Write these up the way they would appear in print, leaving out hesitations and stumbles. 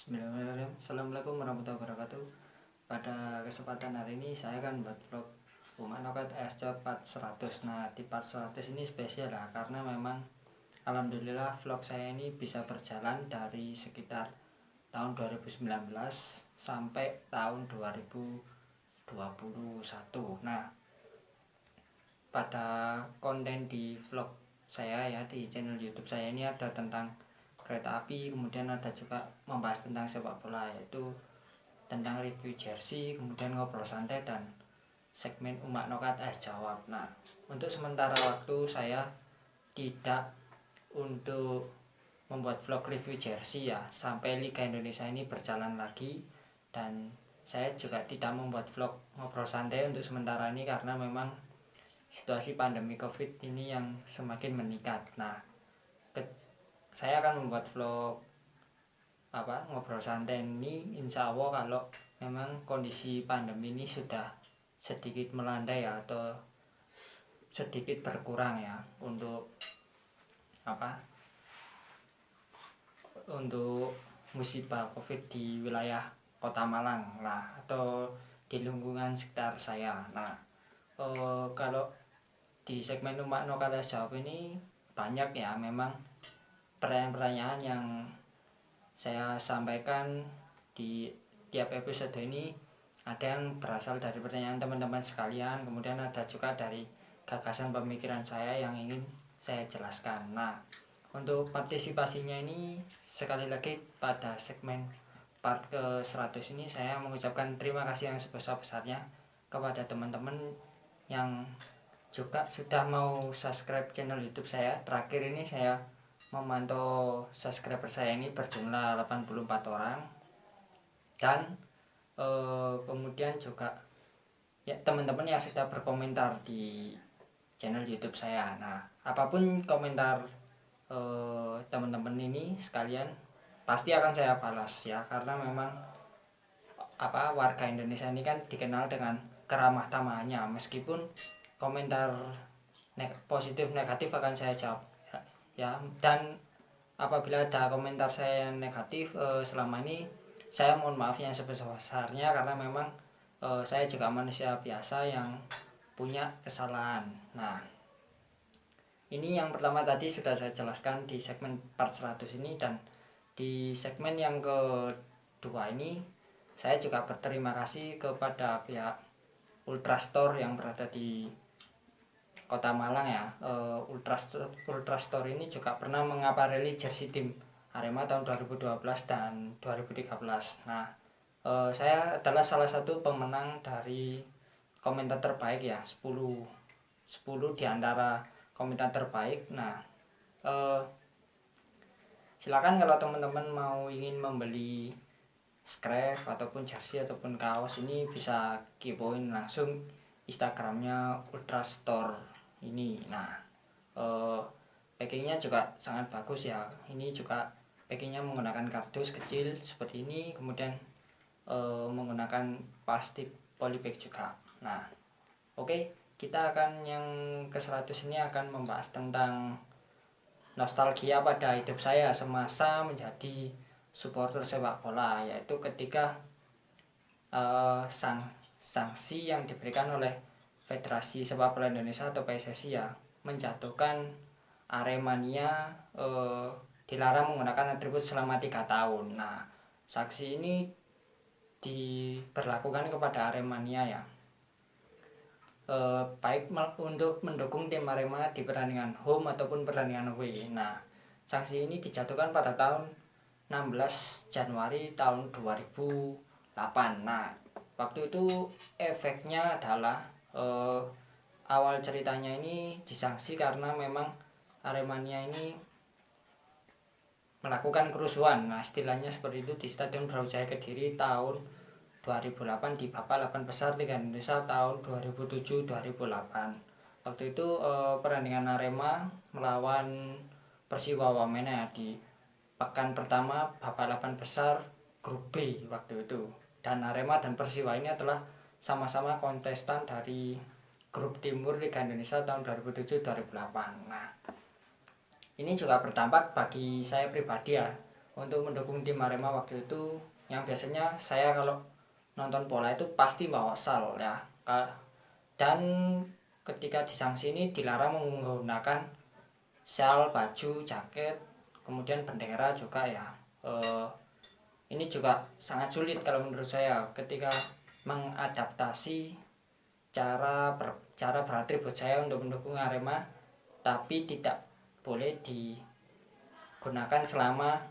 Bismillahirrahmanirrahim. Assalamualaikum warahmatullahi wabarakatuh. Pada kesempatan hari ini saya akan buat vlog Rumah Nokat SC part 100. Nah, di part 100 ini spesial lah, karena memang alhamdulillah vlog saya ini bisa berjalan dari sekitar tahun 2019 sampai tahun 2021. Nah, pada konten di vlog saya ya, di channel YouTube saya ini ada tentang kereta api, kemudian ada juga membahas tentang sepak bola, yaitu tentang review jersey, kemudian ngobrol santai, dan segmen Umak Nokat Jawab. Nah, untuk sementara waktu saya tidak untuk membuat vlog review jersey ya, sampai Liga Indonesia ini berjalan lagi, dan saya juga tidak membuat vlog ngobrol santai untuk sementara ini karena memang situasi pandemi COVID ini yang semakin meningkat. Nah, saya akan membuat vlog ngobrol santai ini insya Allah kalau memang kondisi pandemi ini sudah sedikit melandai ya, atau sedikit berkurang ya, untuk untuk musibah COVID di wilayah Kota Malang lah, atau di lingkungan sekitar saya. Nah, kalau di segmen Umak Nokat Jawab ini banyak ya memang pertanyaan-pertanyaan yang saya sampaikan di tiap episode ini. Ada yang berasal dari pertanyaan teman-teman sekalian, kemudian ada juga dari gagasan pemikiran saya yang ingin saya jelaskan. Nah, untuk partisipasinya ini sekali lagi pada segmen part ke-100 ini saya mengucapkan terima kasih yang sebesar-besarnya kepada teman-teman yang juga sudah mau subscribe channel YouTube saya. Terakhir ini saya memantau subscriber saya ini berjumlah 84 orang, dan kemudian juga ya teman-teman yang sudah berkomentar di channel YouTube saya. Nah, apapun komentar teman-teman ini sekalian pasti akan saya balas ya, karena memang warga Indonesia ini kan dikenal dengan keramah tamahannya. Meskipun komentar positif negatif akan saya jawab ya, dan apabila ada komentar saya yang negatif selama ini, saya mohon maaf yang sebesar-besarnya, karena memang saya juga manusia biasa yang punya kesalahan. Nah, ini yang pertama tadi sudah saya jelaskan di segmen part 100 ini, dan di segmen yang kedua ini saya juga berterima kasih kepada pihak Ultrastore yang berada di Kota Malang ya. Ultrastore ini juga pernah mengapareli jersey tim Arema tahun 2012 dan 2013. Nah, saya adalah salah satu pemenang dari komentar terbaik ya, 10 di antara komentar terbaik. Nah, silakan kalau teman-teman mau ingin membeli scarf ataupun jersey ataupun kaos ini bisa kepoin langsung Instagramnya Ultrastore ini. Nah, packingnya juga sangat bagus ya. Ini juga packingnya menggunakan kardus kecil seperti ini, kemudian menggunakan plastik polybag juga. Nah, oke, kita akan yang ke-100 ini akan membahas tentang nostalgia pada hidup saya semasa menjadi supporter sepak bola, yaitu ketika sanksi yang diberikan oleh Federasi Sepak Bola Indonesia atau PSSI ya, menjatuhkan Aremania dilarang menggunakan atribut selama 3 tahun. Nah, sanksi ini diberlakukan kepada Aremania ya, baik untuk mendukung tim Arema di pertandingan home ataupun pertandingan away. Nah, sanksi ini dijatuhkan pada tahun 16 Januari tahun 2008. Nah, waktu itu efeknya adalah awal ceritanya ini disanksi karena memang Aremania ini melakukan kerusuhan. Nah, istilahnya seperti itu di Stadion Brawijaya Kediri tahun 2008 di babak 8 besar Liga Indonesia tahun 2007-2008. Waktu itu pertandingan Arema melawan Persiwa Wamena di pekan pertama babak 8 besar grup B waktu itu. Dan Arema dan Persiwa ini adalah sama-sama kontestan dari grup timur Liga Indonesia tahun 2007-2008. Nah, ini juga berdampak bagi saya pribadi ya, untuk mendukung tim Arema waktu itu, yang biasanya saya kalau nonton bola itu pasti bawa sal ya. Dan ketika disanksi ini dilarang menggunakan sal, baju, jaket, kemudian bendera juga ya. Ini juga sangat sulit kalau menurut saya ketika mengadaptasi cara beratribut saya untuk mendukung Arema, tapi tidak boleh digunakan selama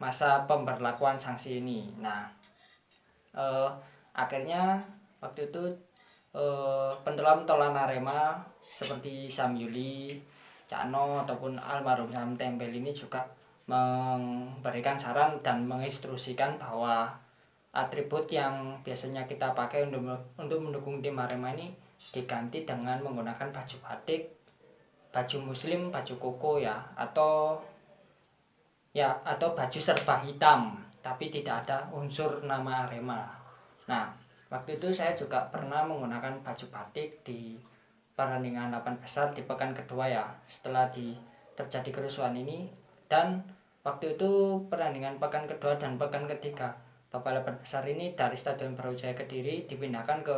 masa pemberlakuan sanksi ini. Nah, akhirnya waktu itu pentolan Arema seperti Samyuli, Cano ataupun almarhum Sam Tempel ini juga memberikan saran dan menginstruksikan bahwa atribut yang biasanya kita pakai untuk mendukung tim Arema ini diganti dengan menggunakan baju batik, baju muslim, baju koko ya, atau baju serba hitam tapi tidak ada unsur nama Arema. Nah, waktu itu saya juga pernah menggunakan baju batik di pertandingan 8 besar di pekan kedua ya, setelah terjadi kerusuhan ini. Dan waktu itu pertandingan pekan kedua dan pekan ketiga babak 8 besar ini dari Stadion Brawijaya Kediri dipindahkan ke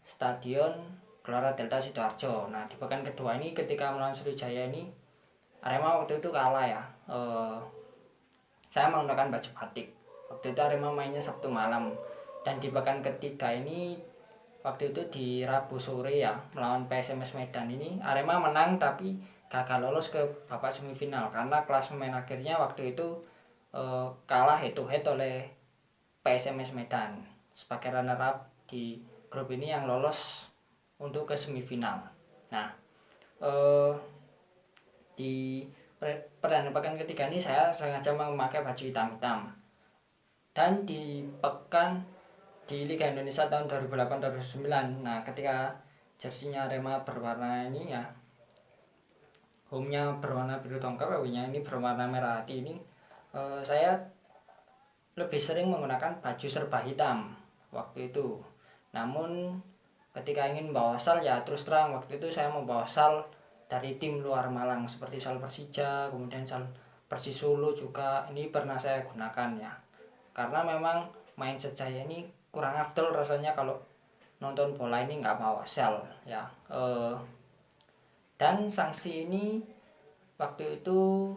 Stadion Gelora Delta Sidoarjo. Nah, di pekan kedua ini ketika melawan Sriwijaya ini Arema waktu itu kalah ya. Saya menggunakan baju batik. Waktu itu Arema mainnya Sabtu malam. Dan di pekan ketiga ini waktu itu di Rabu sore ya, melawan PSMS Medan ini Arema menang tapi gagal lolos ke babak semifinal karena klasemen akhirnya waktu itu kalah head to head oleh PSMS Medan sebagai runner up di grup ini yang lolos untuk ke semifinal. Nah, di perdana pekan ketiga ini saya sengaja memakai baju hitam-hitam. Dan di Liga Indonesia tahun 2008-2009, nah ketika jersinya Arema berwarna ini ya, home-nya berwarna biru tongkar, away-nya ini berwarna merah hati ini, saya lebih sering menggunakan baju serba hitam waktu itu. Namun ketika ingin bawa sal ya terus terang waktu itu saya membawa sal dari tim luar Malang seperti sal Persija, kemudian sal Persisolo juga ini pernah saya gunakan ya. Karena memang mindset saya ini kurang afdol rasanya kalau nonton bola ini nggak bawa sal ya. Dan sanksi ini waktu itu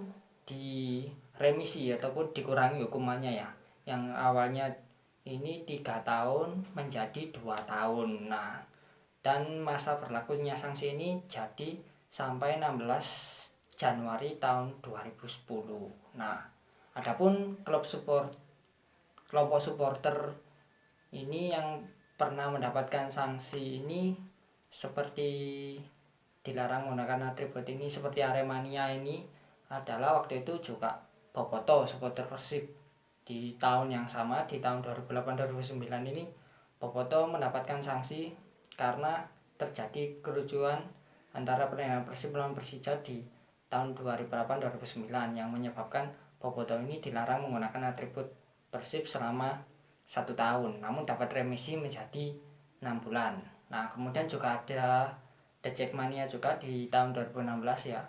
diremisi ataupun dikurangi hukumannya ya, yang awalnya ini 3 tahun menjadi 2 tahun. Nah, dan masa berlakunya sanksi ini jadi sampai 16 Januari tahun 2010. Nah, adapun kelompok supporter ini yang pernah mendapatkan sanksi ini seperti dilarang menggunakan atribut ini seperti Aremania ini adalah waktu itu juga Boboto supporter Persib di tahun yang sama, di tahun 2008-2009 ini Boboto mendapatkan sanksi karena terjadi kerucuhan antara pertandingan Persib melawan Persija di tahun 2008-2009 yang menyebabkan Boboto ini dilarang menggunakan atribut Persib selama 1 tahun, namun dapat remisi menjadi 6 bulan. Nah, kemudian juga ada The Jackmania juga di tahun 2016 ya,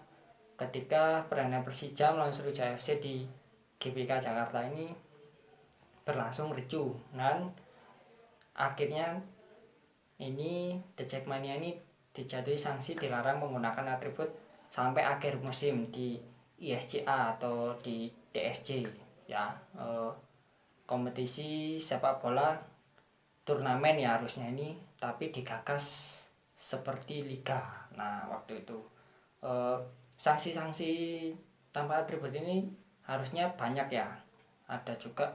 ketika pertandingan Persija melawan Sriwijaya FC di GBK Jakarta ini berlangsung ricuh dan akhirnya ini The Jackmania ini dijatuhi sanksi dilarang menggunakan atribut sampai akhir musim di ISCA atau di DSJ ya, kompetisi sepak bola turnamen ya harusnya ini, tapi digagas seperti liga. Nah, waktu itu sanksi-sanksi tanpa atribut ini harusnya banyak ya. Ada juga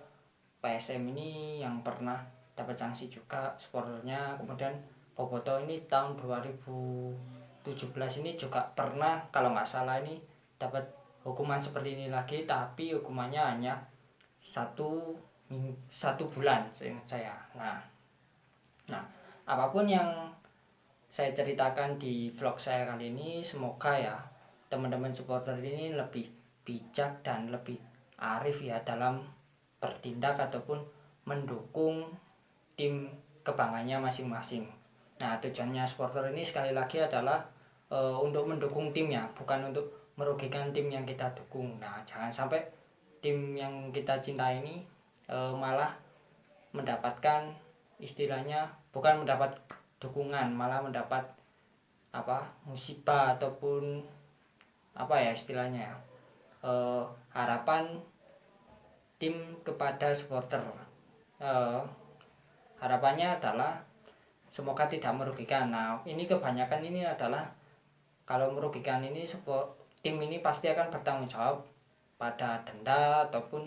PSM ini yang pernah dapat sanksi juga supporternya. Kemudian Boboto ini tahun 2017 ini juga pernah kalau nggak salah ini dapat hukuman seperti ini lagi, tapi hukumannya hanya satu bulan seingat saya. Nah, apapun yang saya ceritakan di vlog saya kali ini, semoga ya teman-teman supporter ini lebih bijak dan lebih arif ya dalam bertindak ataupun mendukung tim kebanggaannya masing-masing. Nah, tujuannya supporter ini sekali lagi adalah untuk mendukung tim ya, bukan untuk merugikan tim yang kita dukung. Nah, jangan sampai tim yang kita cintai ini malah mendapatkan istilahnya bukan mendapat dukungan, malah mendapat musibah ataupun istilahnya harapan tim kepada supporter. Harapannya adalah semoga tidak merugikan. Nah, ini kebanyakan ini adalah kalau merugikan ini tim ini pasti akan bertanggung jawab pada denda ataupun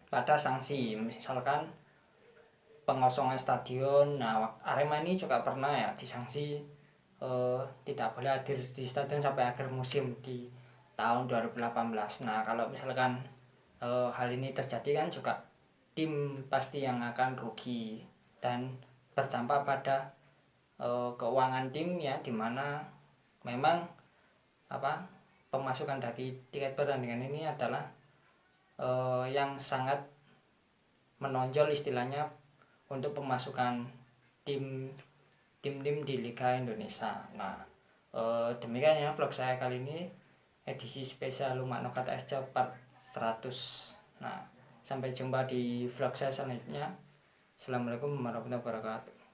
pada sanksi, misalkan pengosongan stadion. Nah, Arema ini juga pernah ya disanksi tidak boleh hadir di stadion sampai akhir musim di tahun 2018. Nah, kalau misalkan hal ini terjadi kan juga tim pasti yang akan rugi dan berdampak pada keuangan tim ya, dimana memang pemasukan dari tiket pertandingan ini adalah yang sangat menonjol istilahnya untuk pemasukan tim-tim di Liga Indonesia. Nah, demikian ya vlog saya kali ini, edisi spesial Lumakno Kata SC part 100. Nah, sampai jumpa di vlog saya selanjutnya. Assalamualaikum warahmatullahi wabarakatuh.